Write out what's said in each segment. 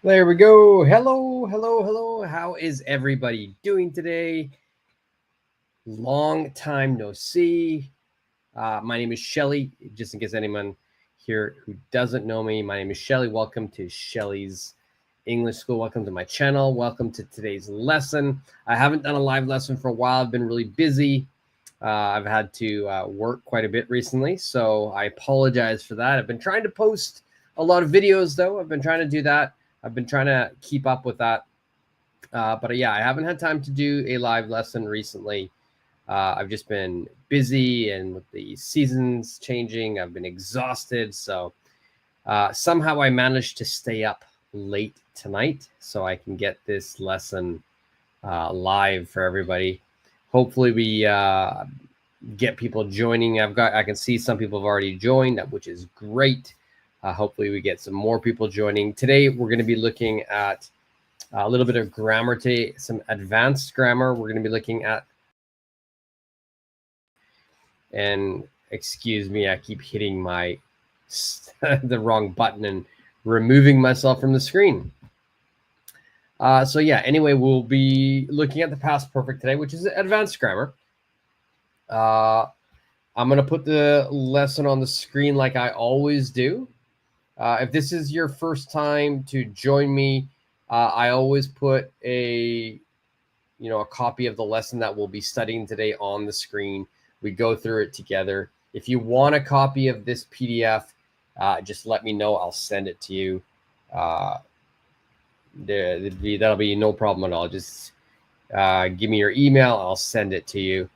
There we go. Hello, hello, hello. How is everybody doing today? Long time no see. My name is Shelly. Just in case anyone here who doesn't know me, my name is Shelly. Welcome to Shelly's English School. Welcome to my channel. Welcome to today's lesson. I haven't done a live lesson for a while. I've been really busy. I've had to work quite a bit recently, so I apologize for that. I've been trying to post a lot of videos, though. I've been trying to do that. I've been trying to keep up with that. But yeah, I haven't had time to do a live lesson recently. I've just been busy, and with the seasons changing, I've been exhausted. So somehow I managed to stay up late tonight so I can get this lesson live for everybody. Hopefully, we get people joining. I can see some people have already joined, which is great. Hopefully, we get some more people joining. Today, we're going to be looking at a little bit of grammar today, some advanced grammar. We're going to be looking at, and excuse me, I keep hitting my the wrong button and removing myself from the screen. So yeah, anyway, we'll be looking at the past perfect today, which is advanced grammar. I'm going to put the lesson on the screen like I always do. If this is your first time to join me, I always put a copy of the lesson that we'll be studying today on the screen. We go through it together. If you want a copy of this PDF, just let me know. I'll send it to you. That'll be no problem at all. Just give me your email. I'll send it to you.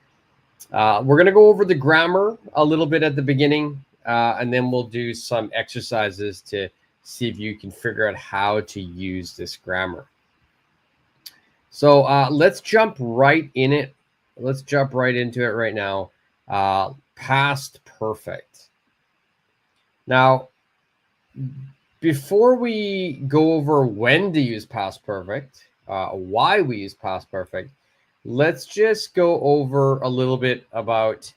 We're going to go over the grammar a little bit at the beginning, and then we'll do some exercises to see if you can figure out how to use this grammar. So let's jump right in it. Let's jump right into it right now. Past perfect. Now, before we go over when to use past perfect, why we use past perfect, let's just go over a little bit about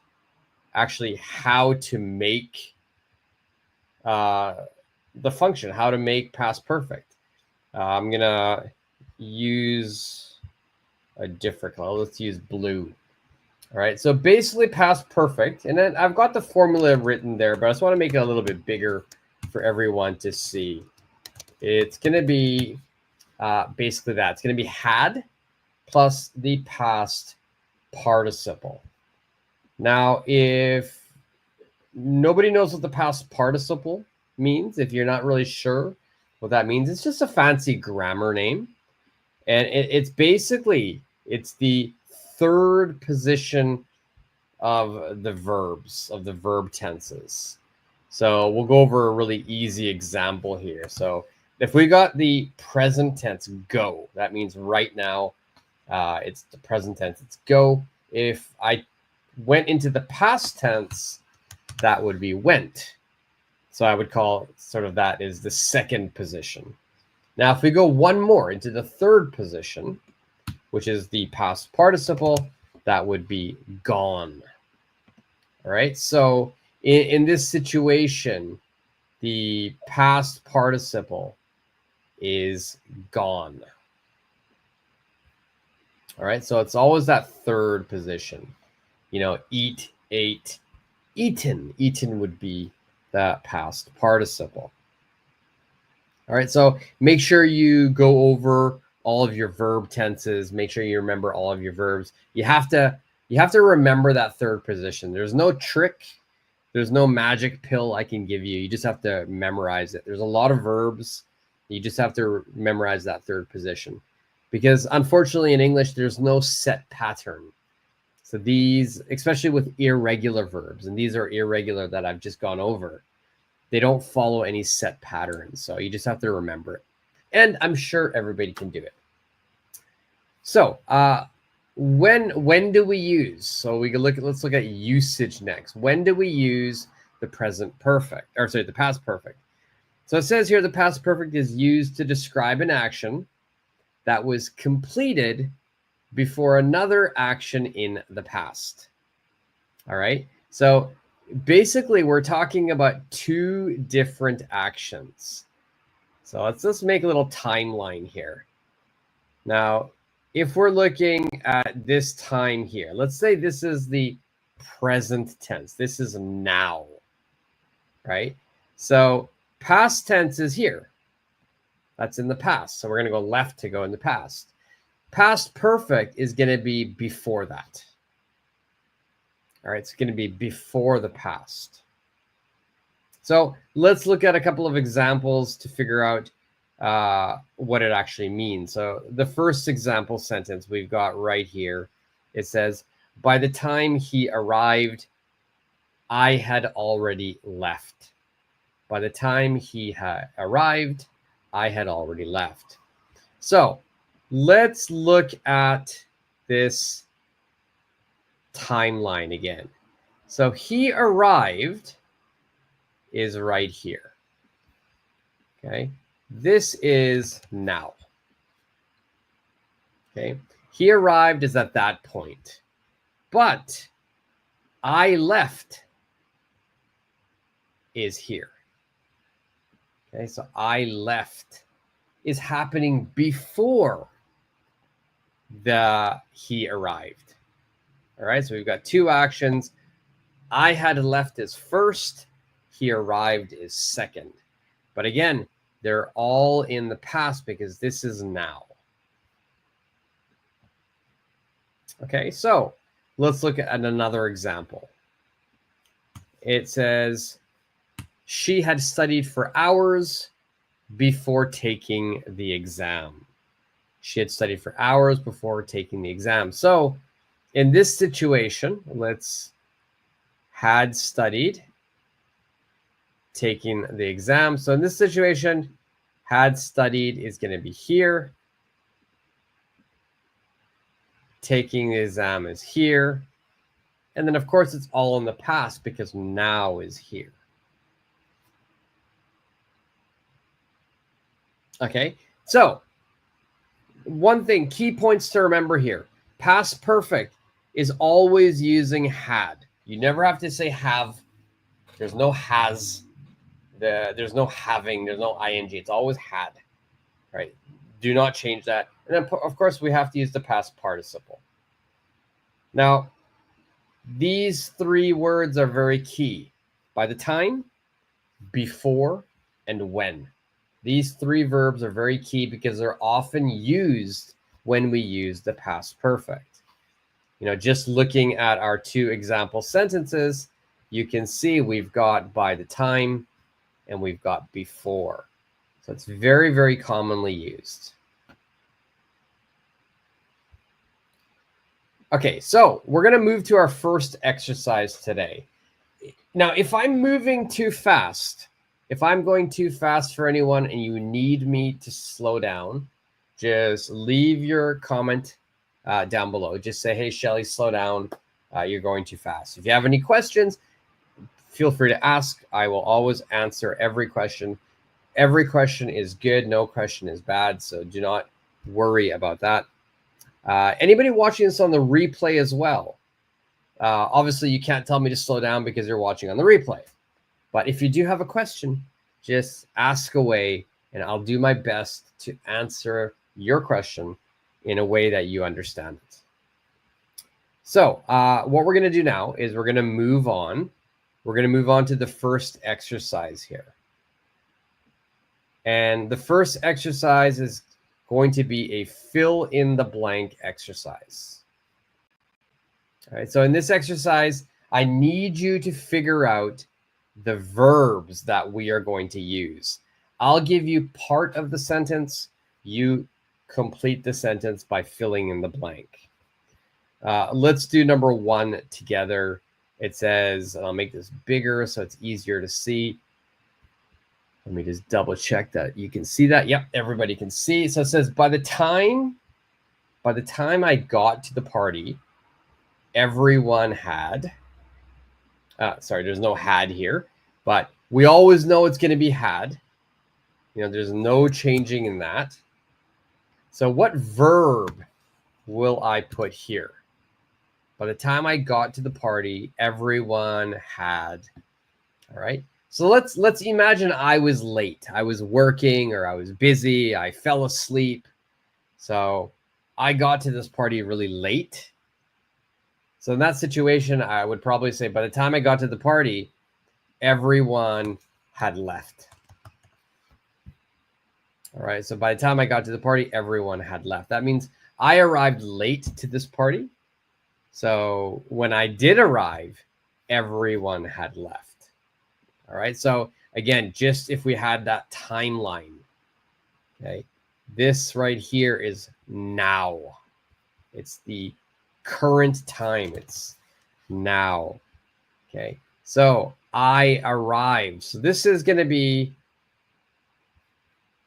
actually how to make the function, how to make past perfect. I'm going to use a different color. Let's use blue. All right, so basically past perfect, and then I've got the formula written there, but I just want to make it a little bit bigger for everyone to see. It's going to be basically that. It's going to be had plus the past participle. Now, if nobody knows what the past participle means, if you're not really sure what that means, it's just a fancy grammar name. And it's basically, it's the third position of the verbs, of the verb tenses. So we'll go over a really easy example here. So if we got the present tense, go, that means right now. It's the present tense, it's go. If I went into the past tense, that would be went. So I would call sort of that is the second position. Now, if we go one more into the third position, which is the past participle, that would be gone. All right. So in this situation, the past participle is gone. All right. So it's always that third position. Eat, ate, eaten. Eaten would be that past participle. All right, so make sure you go over all of your verb tenses. Make sure you remember all of your verbs. You have to remember that third position. There's no trick. There's no magic pill I can give you. You just have to memorize it. There's a lot of verbs. You just have to memorize that third position. Because unfortunately in English, there's no set pattern. So these, especially with irregular verbs, and these are irregular that I've just gone over, they don't follow any set patterns. So you just have to remember it. And I'm sure everybody can do it. So when do we use? So we can let's look at usage next. When do we use the present perfect, or sorry, the past perfect? So it says here the past perfect is used to describe an action that was completed before another action in the past. All right. So basically, we're talking about two different actions. So let's just make a little timeline here. Now, if we're looking at this time here, let's say this is the present tense. This is now, right? So past tense is here. That's in the past. So we're going to go left to go in the past. Past perfect is going to be before that. All right, it's going to be before the past. So let's look at a couple of examples to figure out what it actually means. So the first example sentence we've got right here, it says, by the time he arrived, I had already left. By the time he had arrived, I had already left. So let's look at this timeline again. So he arrived is right here. Okay, this is now. Okay, he arrived is at that point, but I left is here. Okay, so I left is happening before he arrived. All right, so we've got two actions. I had left is first, he arrived is second. But again, they're all in the past because this is now. Okay, so let's look at another example. It says, she had studied for hours before taking the exam. She had studied for hours before taking the exam. So in this situation, let's had studied, taking the exam. So in this situation, had studied is going to be here. Taking the exam is here. And then, of course, it's all in the past because now is here. Okay, so one thing, key points to remember here. Past perfect is always using had. You never have to say have. There's no has. There's no having. There's no ing. It's always had. Right? Do not change that. And then, of course, we have to use the past participle. Now, these three words are very key. By the time, before, and when. These three verbs are very key because they're often used when we use the past perfect. You know, just looking at our two example sentences, you can see we've got by the time and we've got before. So it's very, very commonly used. Okay, so we're going to move to our first exercise today. Now, if I'm moving too fast, if I'm going too fast for anyone and you need me to slow down, just leave your comment down below. Just say, hey, Shelly, slow down. You're going too fast. If you have any questions, feel free to ask. I will always answer every question. Every question is good. No question is bad. So do not worry about that. Anybody watching this on the replay as well? Obviously, you can't tell me to slow down because you're watching on the replay. But if you do have a question, just ask away, and I'll do my best to answer your question in a way that you understand it. So what we're going to do now is we're going to move on. We're going to move on to the first exercise here. And the first exercise is going to be a fill in the blank exercise. All right, so in this exercise, I need you to figure out the verbs that we are going to use. I'll give you part of the sentence. You complete the sentence by filling in the blank. Let's do number one together. It says, and I'll make this bigger so it's easier to see. Let me just double check that you can see that. Yep, everybody can see. So it says, by the time I got to the party, everyone had, sorry, there's no had here, but we always know it's going to be had. You know, there's no changing in that. So what verb will I put here? By the time I got to the party, everyone had. All right. So let's imagine I was late. I was working or I was busy. I fell asleep. So I got to this party really late. So in that situation, I would probably say by the time I got to the party, everyone had left. All right. So by the time I got to the party, everyone had left. That means I arrived late to this party. So when I did arrive, everyone had left. All right. So again, just if we had that timeline, okay, this right here is now. It's the current time. It's now. Okay. So I arrived. So this is going to be,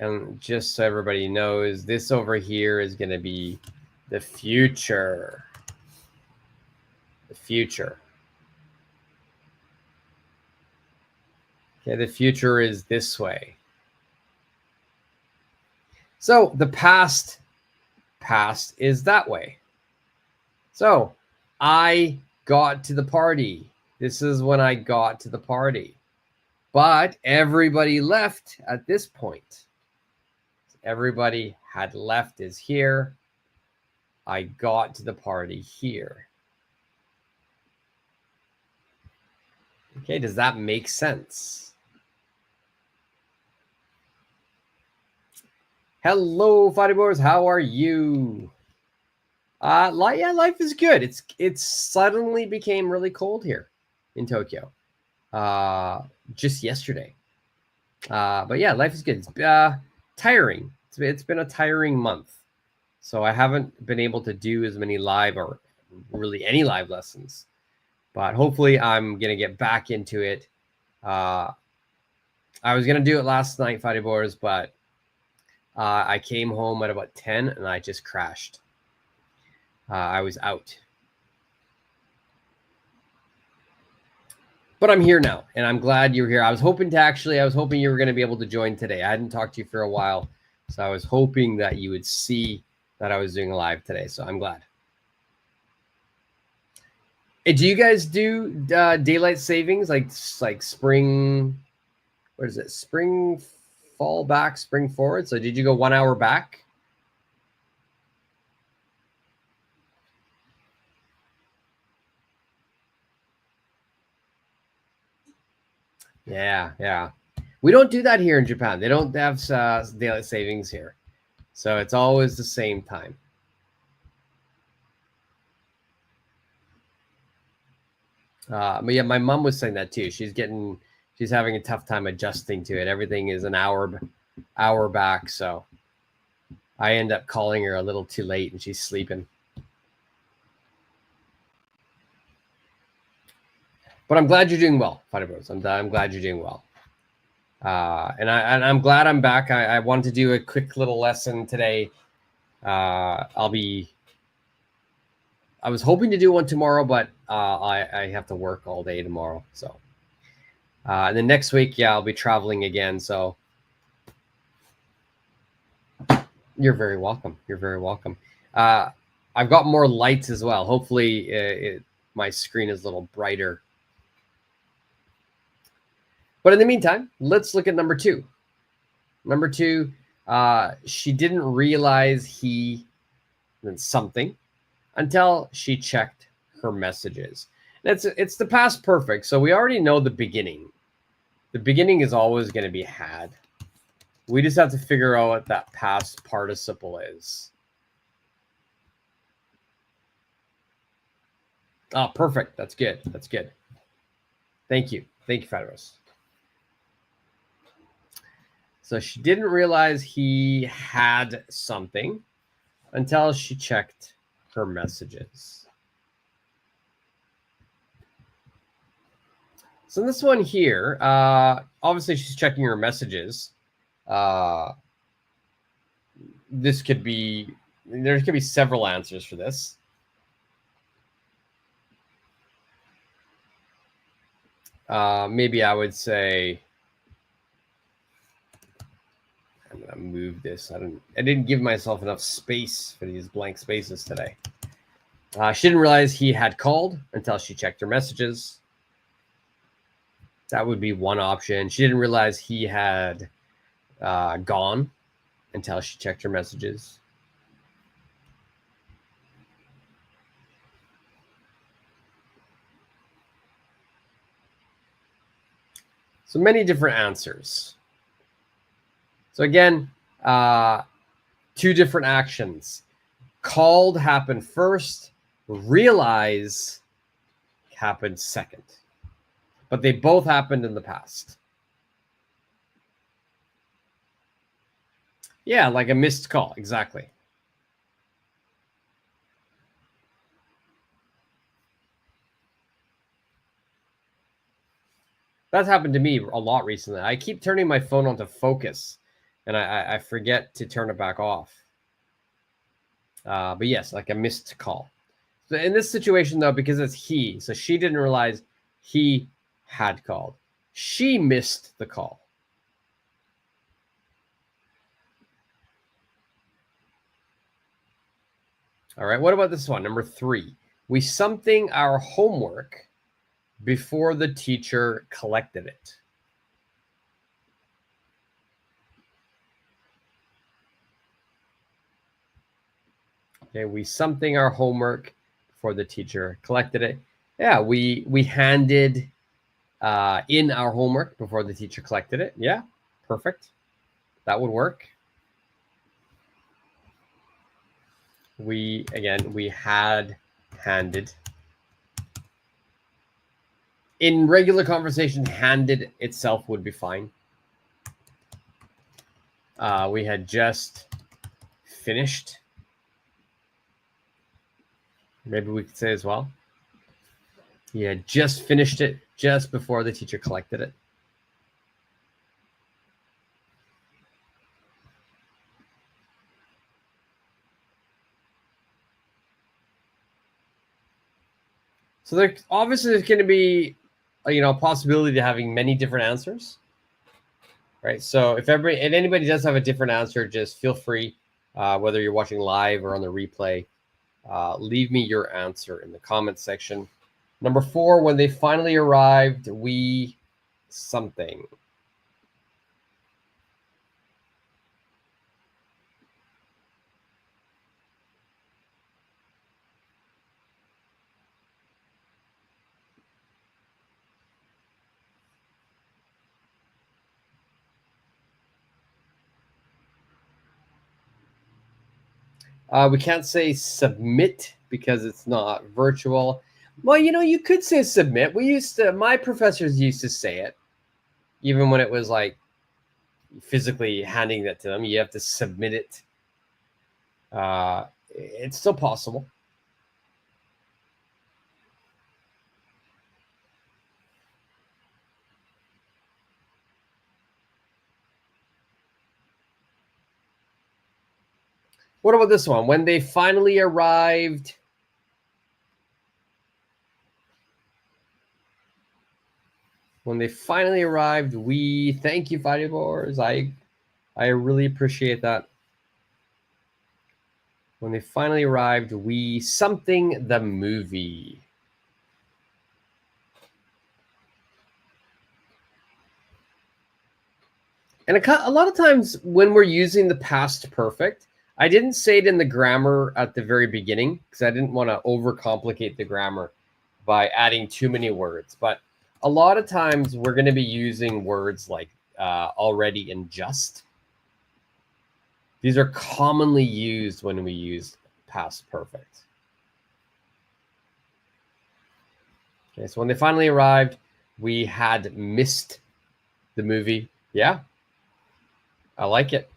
and just so everybody knows, this over here is going to be the future. The future. Okay, the future is this way. So the past is that way. So I got to the party. This is when I got to the party. But everybody left at this point. Everybody had left is here. I got to the party here. Okay, does that make sense? Hello, Fighting Boys. How are you? Yeah, life is good. It's suddenly became really cold here in Tokyo. Just yesterday. But yeah, life is good. It's tiring. It's been a tiring month. So I haven't been able to do as many live or really any live lessons. But hopefully I'm going to get back into it. I was going to do it last night, Fighting Boys, but I came home at about 10 and I just crashed. I was out. But I'm here now, and I'm glad you're here. I was hoping you were going to be able to join today. I hadn't talked to you for a while, so I was hoping that you would see that I was doing a live today, so I'm glad. Hey, do you guys do daylight savings, like spring, what is it, spring, fall back, spring forward? So did you go 1 hour back? Yeah. We don't do that here in Japan. They don't have daylight savings here. So it's always the same time. But yeah, my mom was saying that too. She's having a tough time adjusting to it. Everything is an hour back. So I end up calling her a little too late and she's sleeping. But I'm glad you're doing well, Fighter Bros. I'm glad you're doing well. And I'm glad I'm back. I wanted to do a quick little lesson today. I was hoping to do one tomorrow, but I have to work all day tomorrow. So, and then next week, yeah, I'll be traveling again. So, you're very welcome. You're very welcome. I've got more lights as well. Hopefully, my screen is a little brighter. But in the meantime, let's look at number 2. Number 2, she didn't realize something until she checked her messages. And it's the past perfect. So we already know the beginning. The beginning is always going to be had. We just have to figure out what that past participle is. Oh, perfect. That's good. That's good. Thank you. Thank you, Federos. So she didn't realize he had something until she checked her messages. So this one here, obviously she's checking her messages. There could be several answers for this. Maybe I would say, I'm gonna move this. I didn't give myself enough space for these blank spaces today. She didn't realize he had called until she checked her messages. That would be one option. She didn't realize he had gone until she checked her messages. So many different answers. So again, two different actions. Called happened first, realize happened second. But they both happened in the past. Yeah, like a missed call, exactly. That's happened to me a lot recently. I keep turning my phone on to focus, and I forget to turn it back off. But yes, like a missed call. So in this situation, though, because it's he, so she didn't realize he had called. She missed the call. All right, what about this one? Number 3. We something our homework before the teacher collected it. Okay, we something our homework before the teacher collected it. Yeah, we handed in our homework before the teacher collected it. Yeah, perfect. That would work. We had handed. In regular conversation, handed itself would be fine. We had just finished. Maybe we could say as well. He had just finished it just before the teacher collected it. So there obviously there's going to be a possibility to having many different answers, right? So if anybody does have a different answer, just feel free, whether you're watching live or on the replay, leave me your answer in the comments section. Number 4, when they finally arrived, we something. We can't say submit because it's not virtual. Well, you could say submit. My professors used to say it, even when it was like physically handing that to them. You have to submit it. It's still possible. What about this one? When they finally arrived. When they finally arrived, we thank you, Fighting Boars. I really appreciate that. When they finally arrived, we something the movie. And a lot of times when we're using the past perfect, I didn't say it in the grammar at the very beginning because I didn't want to overcomplicate the grammar by adding too many words. But a lot of times we're going to be using words like already and just. These are commonly used when we use past perfect. Okay, so when they finally arrived, we had missed the movie. Yeah, I like it.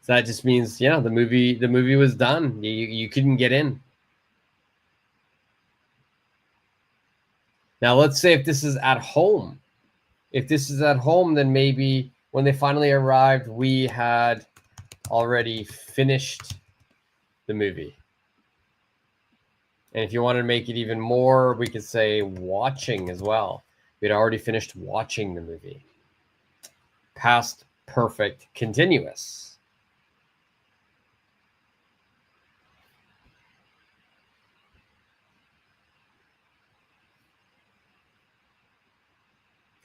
So that just means, the movie was done. You couldn't get in. Now, let's say if this is at home. If this is at home, then maybe when they finally arrived, we had already finished the movie. And if you want to make it even more, we could say watching as well. We'd already finished watching the movie. Past perfect continuous.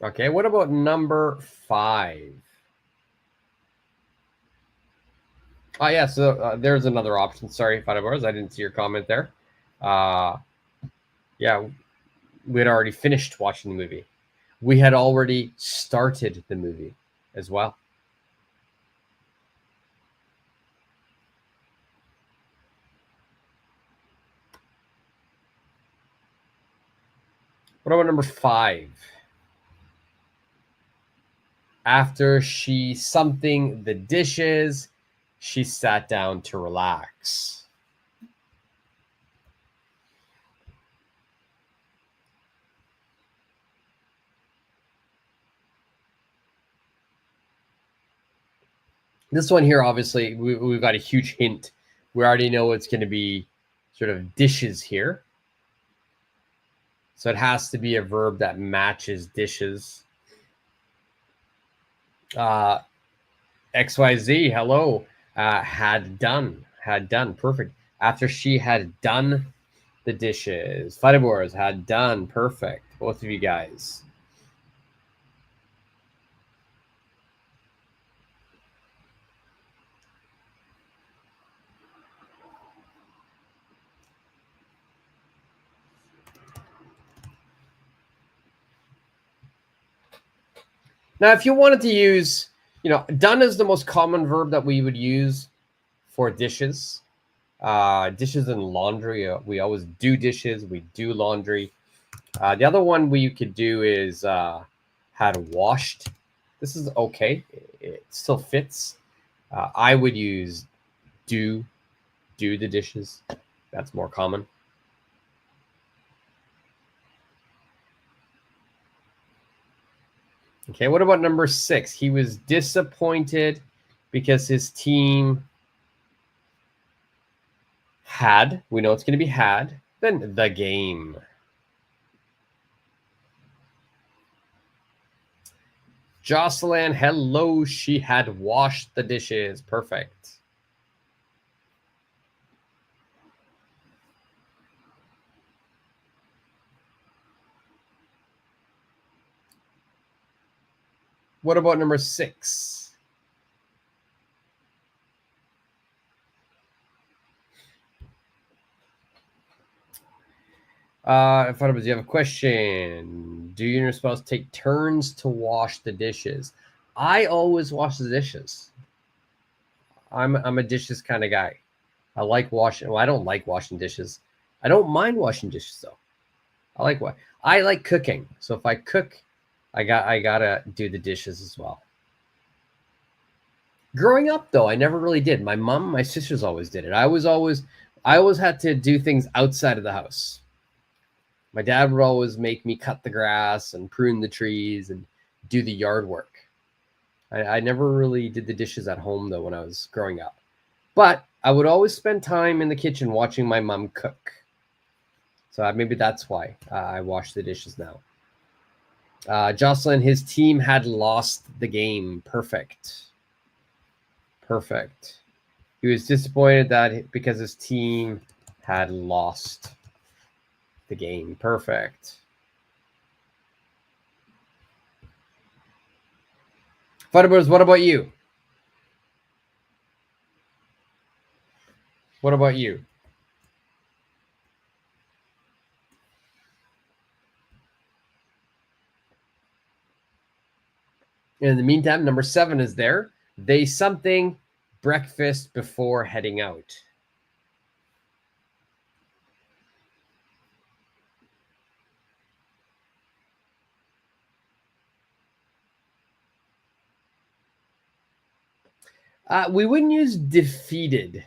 Okay, what about number 5? Oh, yeah, so there's another option. Sorry, Fadabars, I didn't see your comment there. Yeah, we had already finished watching the movie. We had already started the movie as well. What about number 5? After she something the dishes, she sat down to relax. This one here, obviously, we've got a huge hint. We already know it's going to be sort of dishes here. So it has to be a verb that matches dishes. XYZ, hello. Had done. Perfect. After she had done the dishes. Fighters had done. Perfect. Both of you guys. Now, if you wanted to use, done is the most common verb that we would use for dishes. Dishes and laundry. We always do dishes. We do laundry. The other one we could do is had washed. This is okay. It still fits. I would use do the dishes. That's more common. Okay, what about number 6? He was disappointed because his team had, we know it's going to be had, then the game. Jocelyn, hello, she had washed the dishes. Perfect. What about number 6? If I was, you have a question. Do you and your spouse take turns to wash the dishes? I always wash the dishes. I'm a dishes kind of guy. I like washing. Well, I don't like washing dishes. I don't mind washing dishes though. I like cooking. So if I cook, I gotta do the dishes as well. Growing up though, I never really did. My mom, my sisters always did it. I always had to do things outside of the house. My dad would always make me cut the grass and prune the trees and do the yard work. I never really did the dishes at home though when I was growing up. But I would always spend time in the kitchen watching my mom cook. So maybe that's why I wash the dishes now. Jocelyn, his team had lost the game. Perfect. He was disappointed that because his team had lost the game. Perfect. Fighters, what about you? What about you? In the meantime, number 7 is there. They something breakfast before heading out. We wouldn't use defeated.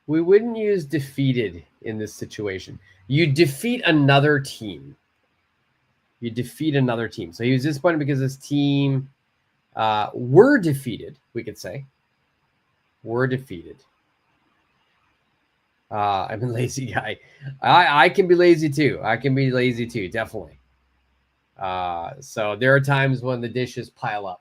We wouldn't use defeated in this situation. You defeat another team. So he was disappointed because his team were defeated, we could say. Were defeated. I'm a lazy guy. I can be lazy too. Definitely. So there are times when the dishes pile up.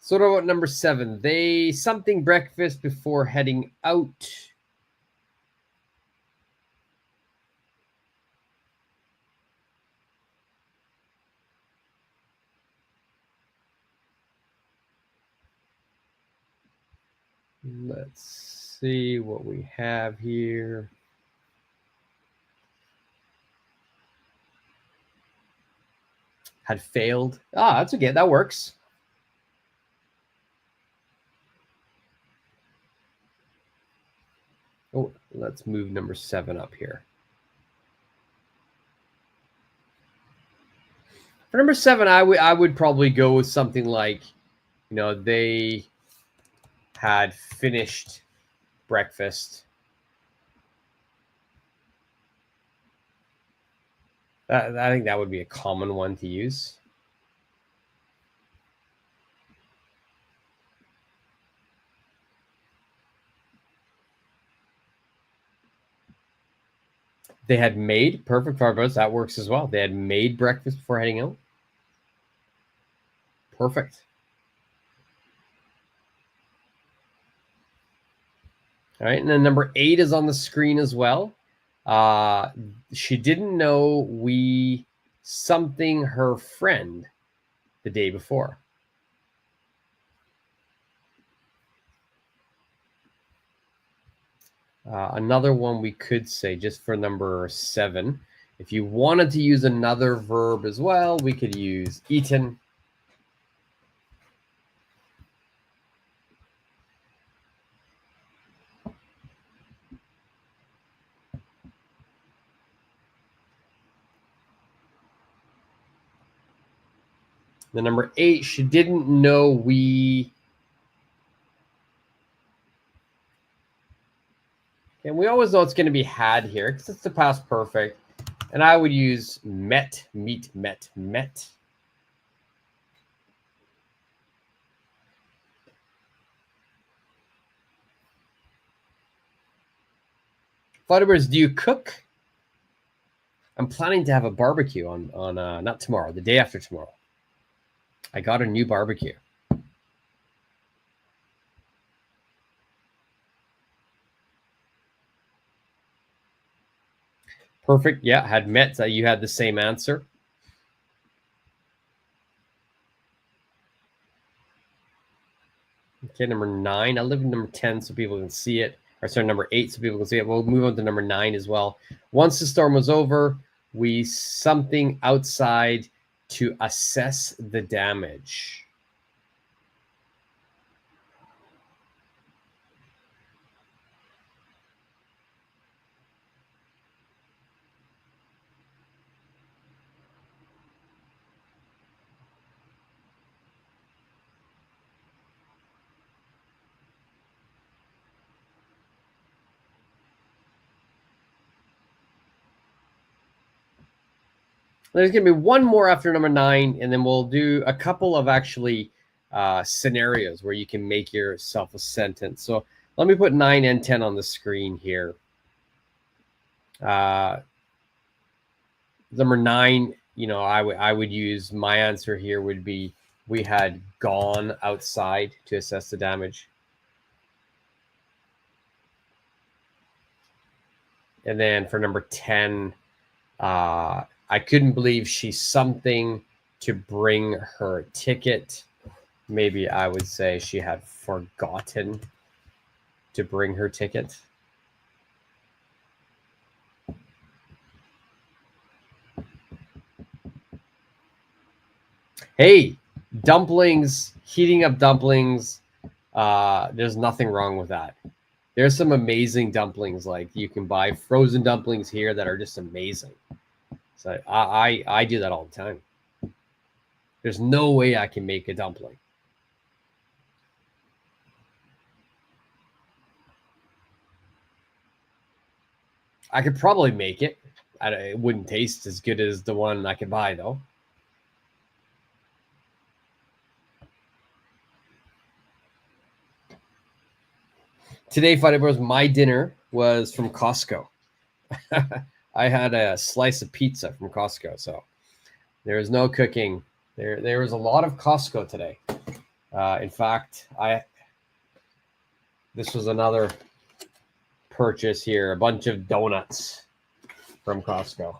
So what about number 7? They something breakfast before heading out. Let's see what we have here. Had failed. Ah, that's okay. That works. Oh, let's move number 7 up here. For number 7, I would probably go with something like, they had finished breakfast. I think that would be a common one to use. They had made perfect Farbos. That works as well. They had made breakfast before heading out. Perfect. All right, and then number 8 is on the screen as well. She didn't know we something her friend the day before. Another one we could say just for number 7. If you wanted to use another verb as well, we could use eaten. The number 8, she didn't know we. And we always know it's going to be had here because it's the past perfect. And I would use met, meet, met, met. Flutterbirds, do you cook? I'm planning to have a barbecue on not tomorrow, the day after tomorrow. I got a new barbecue. Perfect. Yeah, had met. You had the same answer. Okay, number 9. I live in number 10 so people can see it. Or sorry, number 8 so people can see it. We'll move on to number 9 as well. Once the storm was over, we something outside to assess the damage. There's going to be one more after number 9, and then we'll do a couple of actually scenarios where you can make yourself a sentence. So let me put 9 and 10 on the screen here. Number 9, I would use my answer here would be we had gone outside to assess the damage. And then for number 10, I couldn't believe she's something to bring her ticket. Maybe I would say she had forgotten to bring her ticket. Hey, dumplings, heating up dumplings. There's nothing wrong with that. There's some amazing dumplings. Like you can buy frozen dumplings here that are just amazing. So I do that all the time. There's no way I can make a dumpling. I could probably make it. It wouldn't taste as good as the one I could buy, though. Today, Friday Bros, my dinner was from Costco. I had a slice of pizza from Costco, so there is no cooking. There was a lot of Costco today. In fact, this was another purchase here, a bunch of donuts from Costco.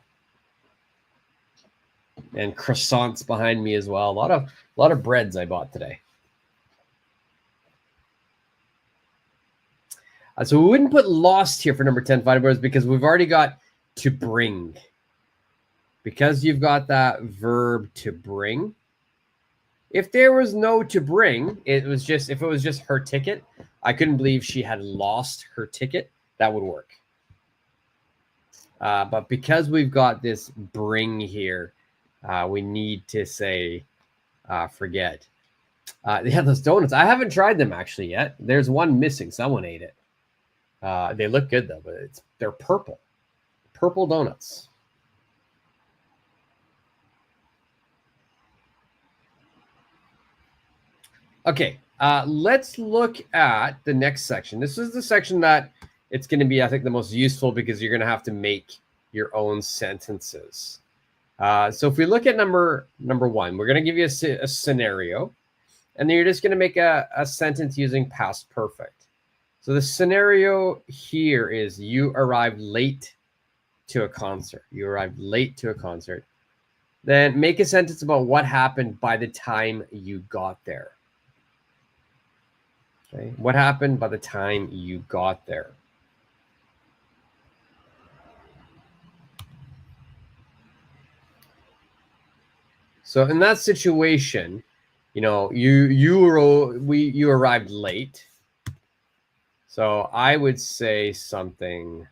And croissants behind me as well. A lot of breads I bought today. So we wouldn't put lost here for number 10 fighting words because we've already got to bring. Because you've got that verb to bring. If there was no to bring, if it was just her ticket, I couldn't believe she had lost her ticket. That would work. But because we've got this bring here, we need to say forget. Yeah, those donuts. I haven't tried them actually yet. There's one missing. Someone ate it. They look good though, but they're purple. Purple donuts. Okay, let's look at the next section. This is the section that it's going to be, I think, the most useful because you're going to have to make your own sentences. So if we look at number one, we're going to give you a scenario, and then you're just going to make a sentence using past perfect. So the scenario here is you arrived late to a concert. You arrived late to a concert. Then make a sentence about what happened by the time you got there. Okay, what happened by the time you got there? So in that situation, you know, you arrived late. So I would say something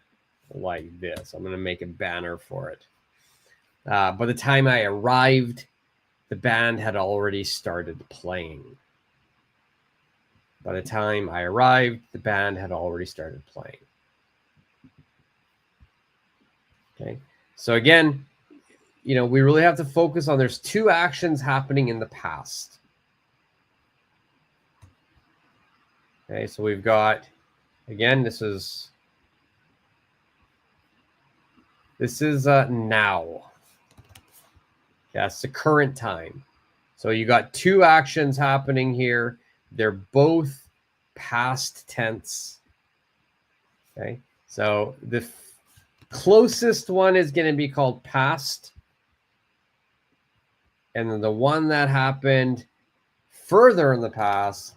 like this. I'm going to make a banner for it. By the time I arrived, the band had already started playing. By the time I arrived, the band had already started playing. Okay. So again, you know, we really have to focus on there's two actions happening in the past. Okay. So we've got, again, this is now. That's the current time. So you got two actions happening here. They're both past tense. Okay. So the closest one is going to be called past. And then the one that happened further in the past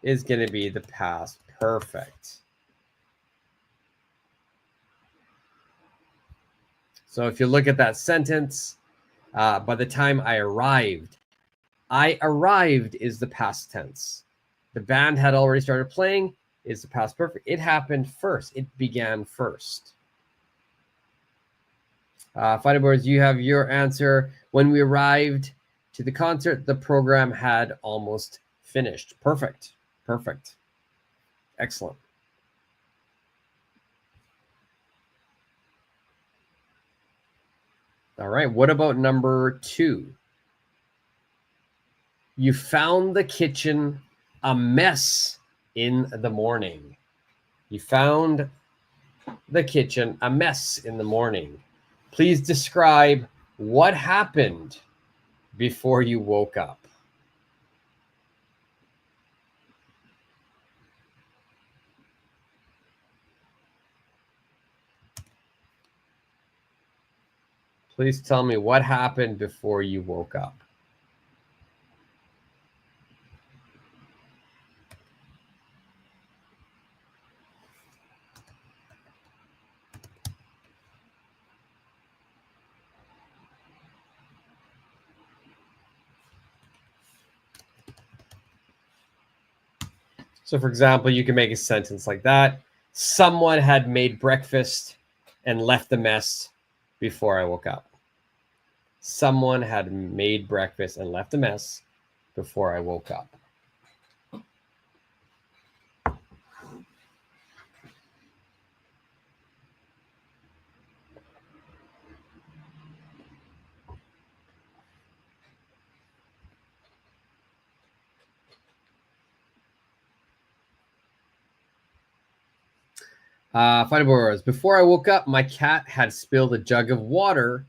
is going to be the past perfect. So if you look at that sentence, by the time I arrived is the past tense. The band had already started playing is the past perfect. It happened first. It began first. Fighting Boards, you have your answer. When we arrived to the concert, the program had almost finished. Perfect. Perfect. Excellent. All right. What about number 2? You found the kitchen a mess in the morning. You found the kitchen a mess in the morning. Please describe what happened before you woke up. Please tell me what happened before you woke up. So, for example, you can make a sentence like that. Someone had made breakfast and left the mess before I woke up. Someone had made breakfast and left the mess before I woke up. Fighting Boards. Before I woke up, my cat had spilled a jug of water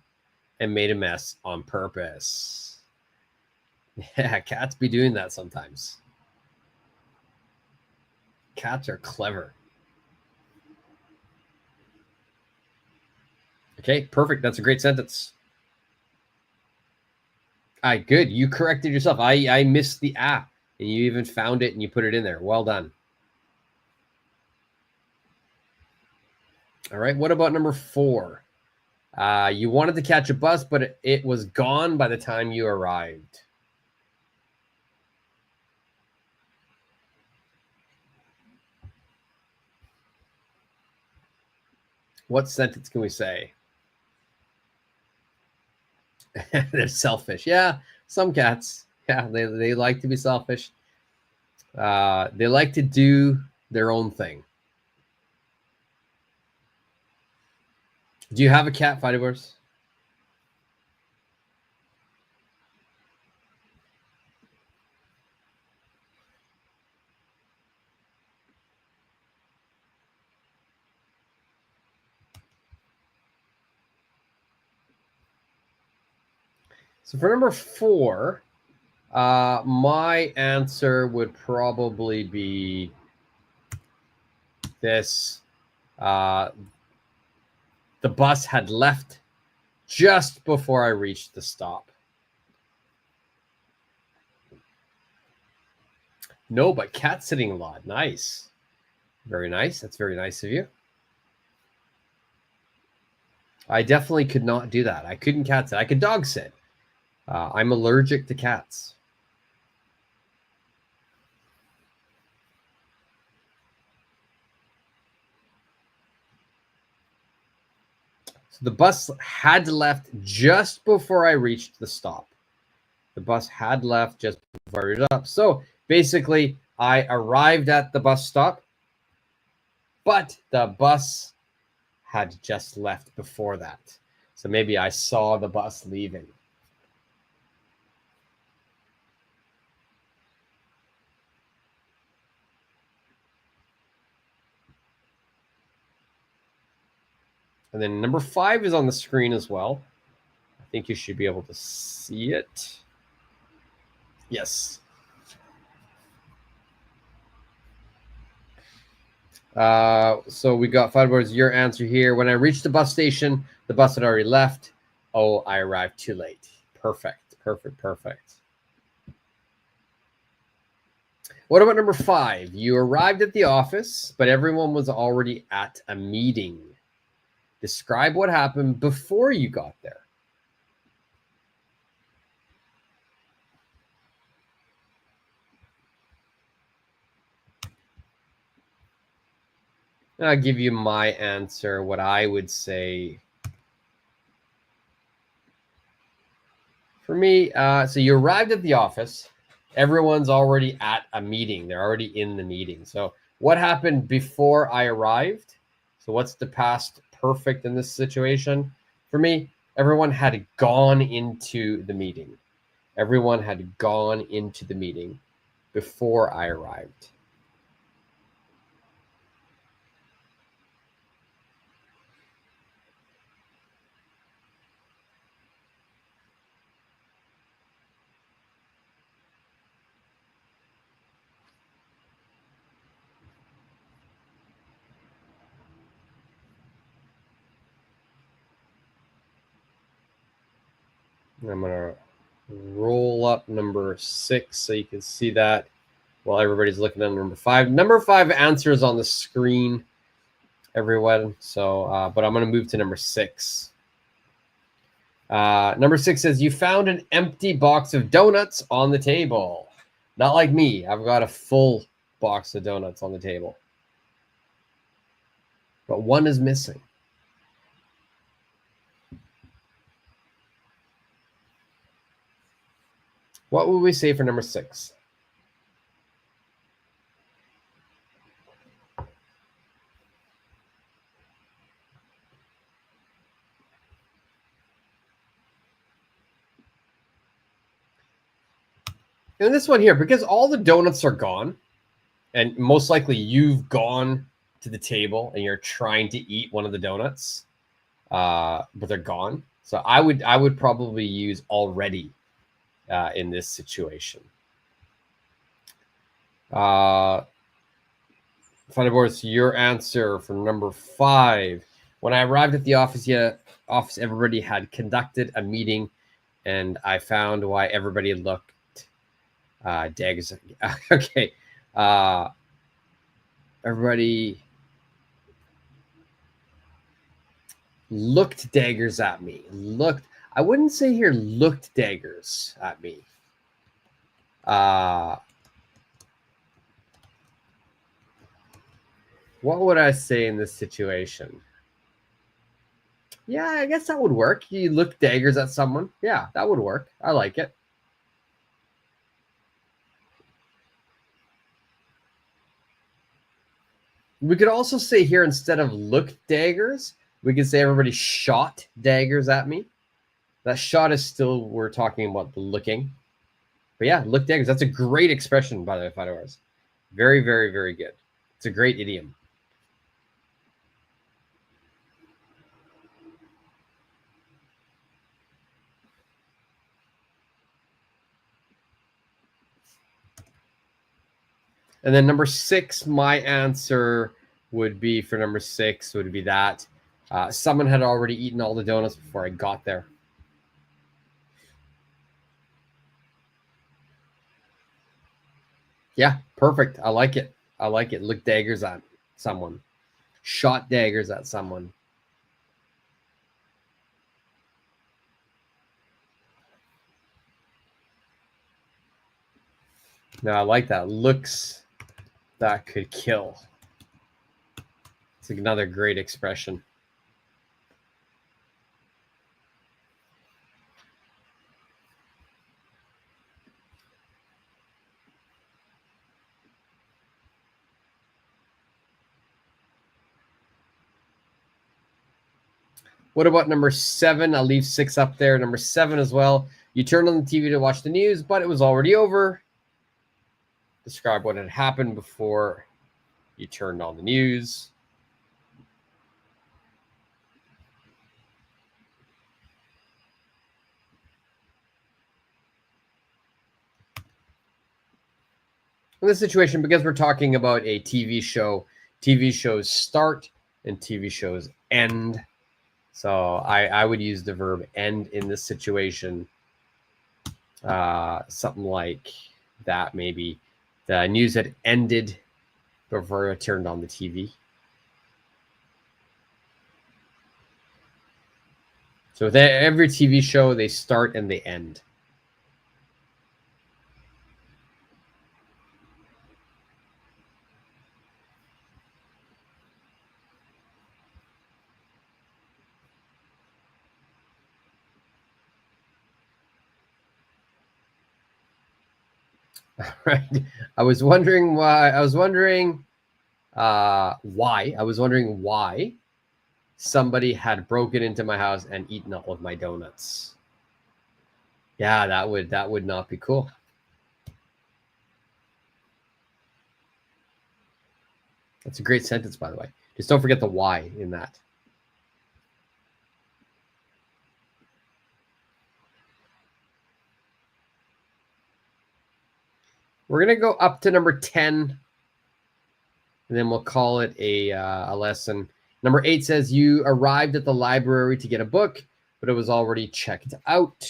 and made a mess on purpose. Yeah, cats be doing that sometimes. cats are clever. Okay, perfect. That's a great sentence. All right, good. You corrected yourself. I missed the and you even found it and you put it in there. Well done. All right, what about number 4? You wanted to catch a bus, but it was gone by the time you arrived. What sentence can we say? They're selfish. Yeah, some cats. Yeah, they like to be selfish. They like to do their own thing. Do you have a cat, Fighting Boys? So for number 4, my answer would probably be this. The bus had left just before I reached the stop. No, but cat sitting a lot. Nice. Very nice. That's very nice of you. I definitely could not do that. I couldn't cat sit. I could dog sit. I'm allergic to cats. So the bus had left just before I reached the stop. The bus had left just before I reached up. So basically, I arrived at the bus stop, but the bus had just left before that. So maybe I saw the bus leaving. And then number 5 is on the screen as well. I think you should be able to see it. Yes. So we got Fighting Boys, your answer here. When I reached the bus station, the bus had already left. Oh, I arrived too late. Perfect, perfect, perfect. What about number 5? You arrived at the office, but everyone was already at a meeting. Describe what happened before you got there. And I'll give you my answer, what I would say. For me, so you arrived at the office. Everyone's already at a meeting. They're already in the meeting. So what happened before I arrived? So what's the past perfect in this situation? For me, everyone had gone into the meeting. Everyone had gone into the meeting before I arrived. I'm going to roll up number 6 so you can see that while everybody's looking at number 5. Number 5 answers on the screen, everyone. So, but I'm going to move to number 6. Number 6 says, you found an empty box of donuts on the table. Not like me. I've got a full box of donuts on the table. But one is missing. What would we say for number 6? And this one here, because all the donuts are gone, and most likely you've gone to the table and you're trying to eat one of the donuts, but they're gone. So I would probably use already in this situation. Boris, your answer for number 5. When I arrived at the office, everybody had conducted a meeting, and I found why everybody looked daggers. Okay. Everybody looked daggers at me. I wouldn't say here looked daggers at me. What would I say in this situation? Yeah, I guess that would work. You look daggers at someone. Yeah, that would work. I like it. We could also say here, instead of look daggers, we could say everybody shot daggers at me. That shot is still, we're talking about the looking. But yeah, look daggers. That's a great expression, by the way, Fedors. Very, very, very good. It's a great idiom. And then number 6, my answer would be for number 6 would be that someone had already eaten all the donuts before I got there. Yeah, perfect. I like it. I like it. Look daggers at someone. Shot daggers at someone. No, I like that. Looks that could kill. It's another great expression. What about number 7? I'll leave 6 up there. Number 7 as well. You turned on the TV to watch the news, but it was already over. Describe what had happened before you turned on the news. In this situation, because we're talking about a TV show, TV shows start and TV shows end. So I would use the verb end in this situation. Something like that, maybe. The news had ended before I turned on the TV. So with every TV show, they start and they end. Right. I was wondering why. I was wondering why somebody had broken into my house and eaten all of my donuts. Yeah, that would not be cool. That's a great sentence, by the way. Just don't forget the why in that. We're going to go up to number 10, and then we'll call it a lesson. Number 8 says, you arrived at the library to get a book, but it was already checked out.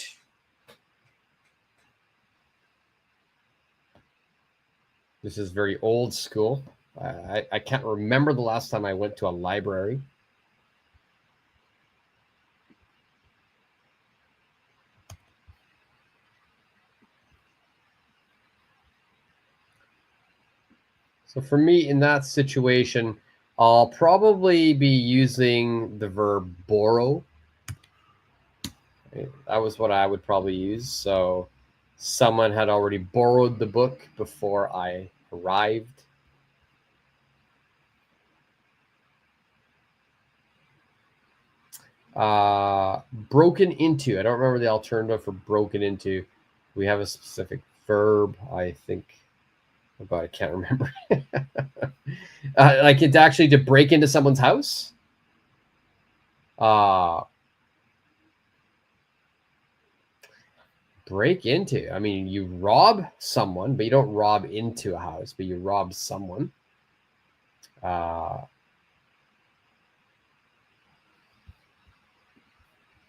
This is very old school. I can't remember the last time I went to a library. So for me, in that situation, I'll probably be using the verb borrow. That was what I would probably use. So someone had already borrowed the book before I arrived. Broken into. I don't remember the alternative for broken into. We have a specific verb, I think. Oh God, I can't remember. Like it's actually to break into someone's house. Break into. I mean, you rob someone, but you don't rob into a house, but you rob someone.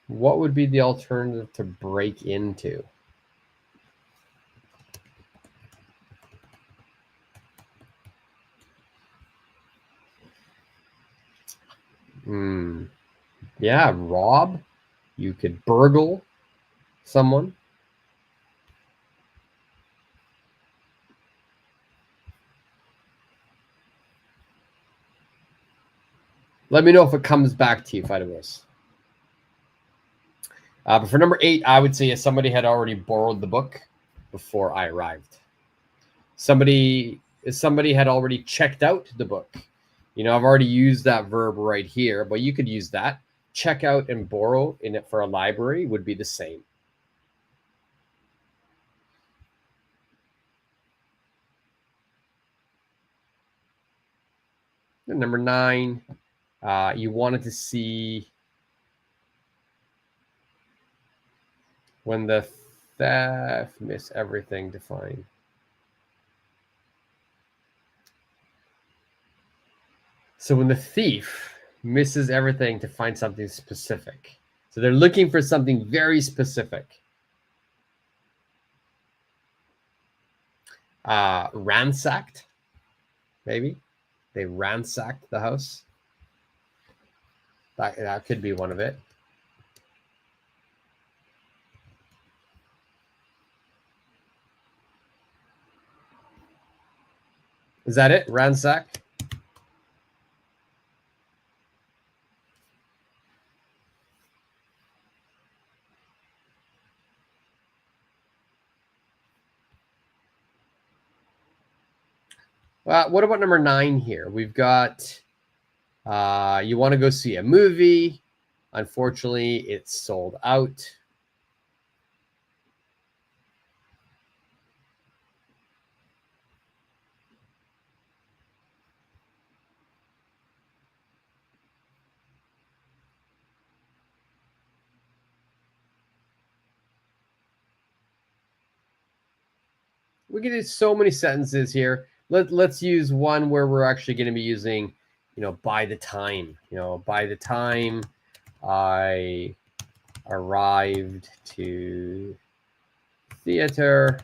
What would be the alternative to break into? Yeah, rob. You could burgle someone. Let me know if it comes back to you, Fighterverse. But for number 8, I would say if somebody had already borrowed the book before I arrived. Somebody had already checked out the book. I've already used that verb right here, but you could use that. Check out and borrow in it for a library would be the same. And number 9, you wanted to see when the theft miss everything to find. So when the thief misses everything to find something specific. So they're looking for something very specific. Ransacked, maybe. They ransacked the house. That could be one of it. Is that it? Ransacked? What about number 9 here? We've got you want to go see a movie. Unfortunately, it's sold out. We can do so many sentences here. Let's use one where we're actually going to be using, by the time. By the time I arrived to theater,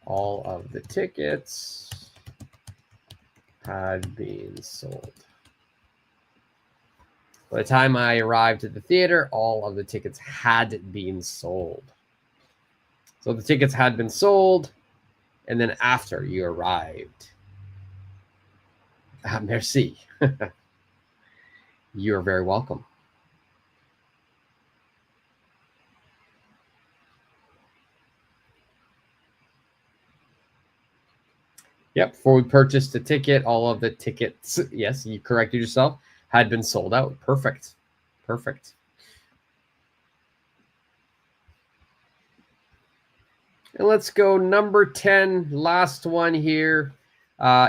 all of the tickets had been sold. By the time I arrived at the theater, all of the tickets had been sold. So the tickets had been sold, and then after you arrived. Merci. You're very welcome. Yep, before we purchased the ticket, all of the tickets, yes, you corrected yourself, had been sold out. Perfect. Perfect. And let's go number 10, last one here.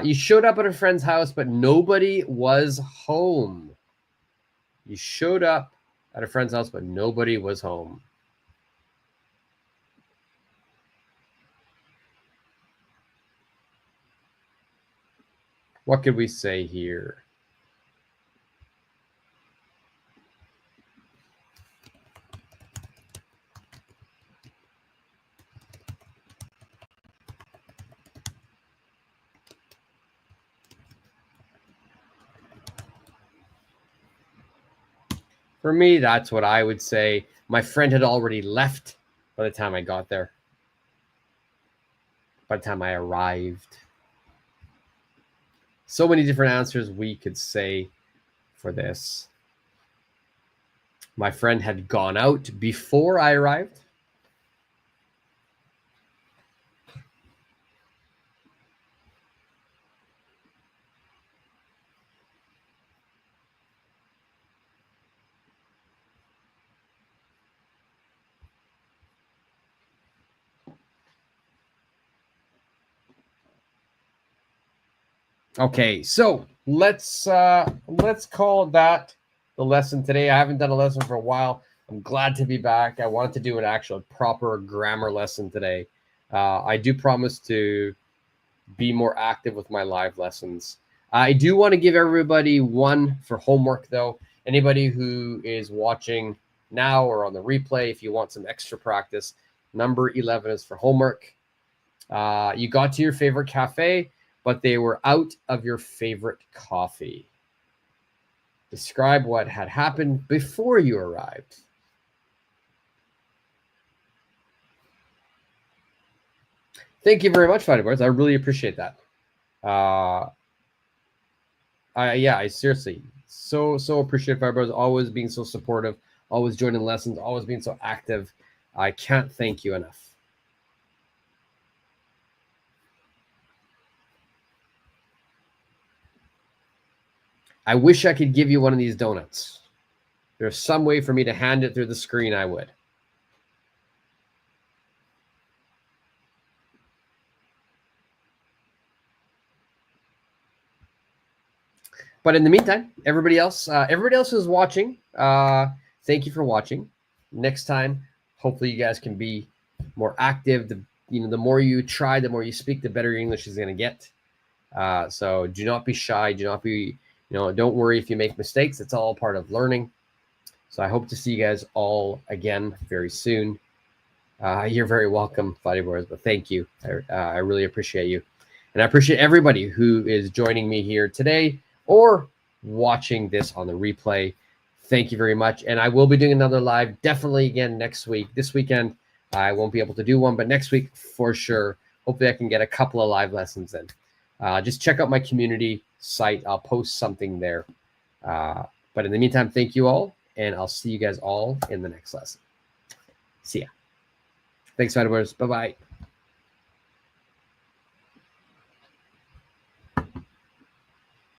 You showed up at a friend's house, but nobody was home. You showed up at a friend's house, but nobody was home. What could we say here? For me, that's what I would say. My friend had already left by the time I got there. By the time I arrived. So many different answers we could say for this. My friend had gone out before I arrived. Okay, so let's call that the lesson today. I haven't done a lesson for a while. I'm glad to be back. I wanted to do an actual proper grammar lesson today. I do promise to be more active with my live lessons. I do want to give everybody one for homework, though. Anybody who is watching now or on the replay, if you want some extra practice, number 11 is for homework. You got to your favorite cafe, but they were out of your favorite coffee. Describe what had happened before you arrived. Thank you very much, Fighting Boards. I really appreciate that. I seriously so appreciate Fighting Boards always being so supportive, always joining lessons, always being so active. I can't thank you enough. I wish I could give you one of these donuts. There's some way for me to hand it through the screen, I would. But in the meantime, everybody else who's watching, thank you for watching. Next time, hopefully you guys can be more active. The more you try, the more you speak, the better your English is going to get. So do not be shy. Do not be, don't worry if you make mistakes. It's all part of learning. So I hope to see you guys all again very soon. You're very welcome, Fighting Boards, but thank you. I really appreciate you. And I appreciate everybody who is joining me here today or watching this on the replay. Thank you very much. And I will be doing another live definitely again next week. This weekend, I won't be able to do one, but next week for sure. Hopefully I can get a couple of live lessons in. Just check out my community site. I'll post something there. But in the meantime, thank you all, and I'll see you guys all in the next lesson. See ya. Thanks, Fighting Boards. Bye-bye.